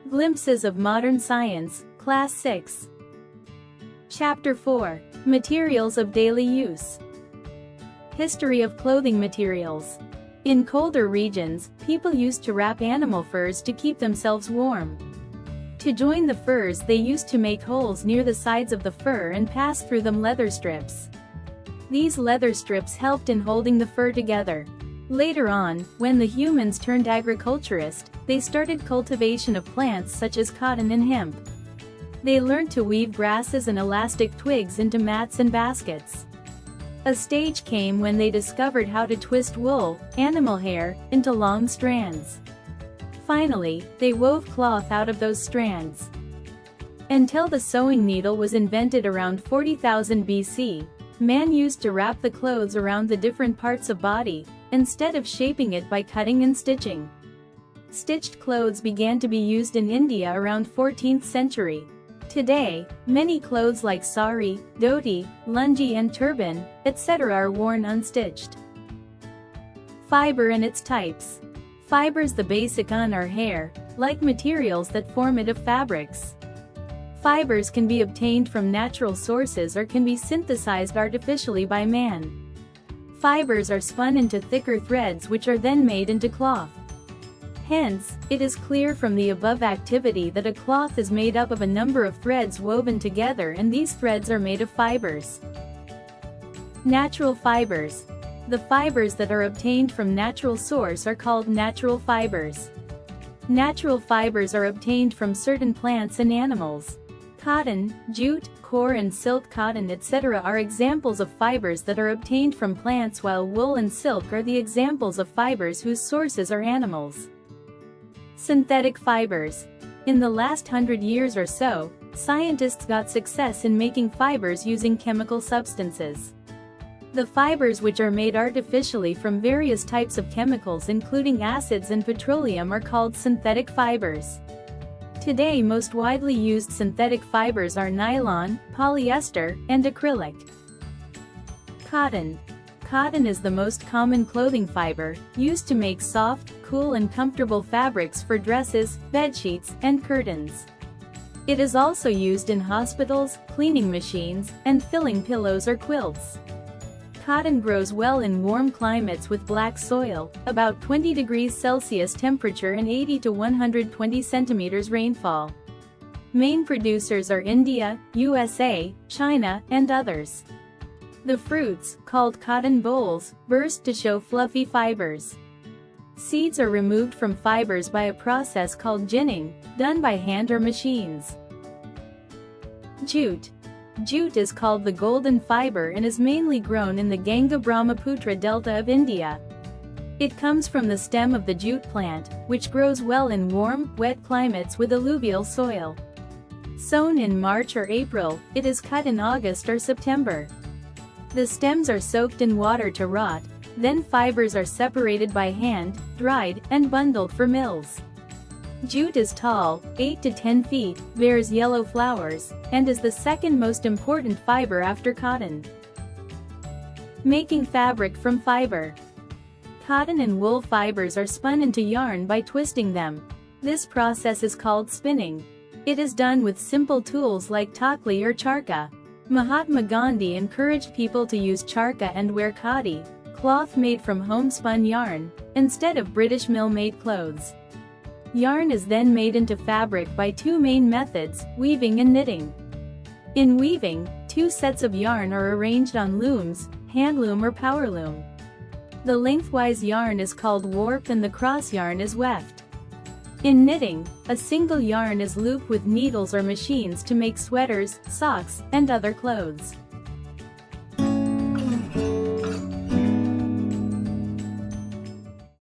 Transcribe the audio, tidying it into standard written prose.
Glimpses of Modern Science, Class 6. Chapter 4. Materials of Daily Use. History of clothing materials. In colder regions, people used to wrap animal furs to keep themselves warm. To join the furs, they used to make holes near the sides of the fur and pass through them leather strips. These leather strips helped in holding the fur together. Later on, when the humans turned agriculturist, they started cultivation of plants such as cotton and hemp. They learned to weave grasses and elastic twigs into mats and baskets. A stage came when they discovered how to twist wool, animal hair, into long strands. Finally, they wove cloth out of those strands. Until the sewing needle was invented around 40,000 BC, man used to wrap the clothes around the different parts of body, instead of shaping it by cutting and stitching. Stitched clothes began to be used in India around 14th century. Today, many clothes like sari, dhoti, lungi and turban, etc. are worn unstitched. Fiber and its types. Fibers, the basic un or hair-like materials that form it of fabrics. Fibers can be obtained from natural sources or can be synthesized artificially by man. Fibers are spun into thicker threads which are then made into cloth. Hence, it is clear from the above activity that a cloth is made up of a number of threads woven together, and these threads are made of fibers. Natural fibers. The fibers that are obtained from natural source are called natural fibers. Natural fibers are obtained from certain plants and animals. Cotton, jute, core and silk cotton etc. are examples of fibers that are obtained from plants, while wool and silk are the examples of fibers whose sources are animals. Synthetic fibers. In the last 100 years or so, scientists got success in making fibers using chemical substances. The fibers which are made artificially from various types of chemicals including acids and petroleum are called synthetic fibers. Today, most widely used synthetic fibers are nylon, polyester, and acrylic. Cotton. Cotton is the most common clothing fiber, used to make soft, cool and comfortable fabrics for dresses, bedsheets, and curtains. It is also used in hospitals, cleaning machines, and filling pillows or quilts. Cotton grows well in warm climates with black soil, about 20 degrees Celsius temperature and 80 to 120 centimeters rainfall. Main producers are India, USA, China, and others. The fruits, called cotton bolls, burst to show fluffy fibers. Seeds are removed from fibers by a process called ginning, done by hand or machines. Jute. Jute is called the golden fiber and is mainly grown in the Ganga-Brahmaputra delta of India. It comes from the stem of the jute plant, which grows well in warm, wet climates with alluvial soil. Sown in March or April, it is cut in August or September. The stems are soaked in water to rot, then fibers are separated by hand, dried, and bundled for mills. Jute is tall, 8 to 10 feet, bears yellow flowers, and is the second most important fiber after cotton. Making fabric from fiber. Cotton and wool fibers are spun into yarn by twisting them. This process is called spinning. It is done with simple tools like takli or charka. Mahatma Gandhi encouraged people to use charka and wear khadi, cloth made from homespun yarn, instead of British mill-made clothes. Yarn is then made into fabric by two main methods, weaving and knitting. In weaving, two sets of yarn are arranged on looms, handloom or power loom. The lengthwise yarn is called warp and the cross yarn is weft. In knitting, a single yarn is looped with needles or machines to make sweaters, socks, and other clothes.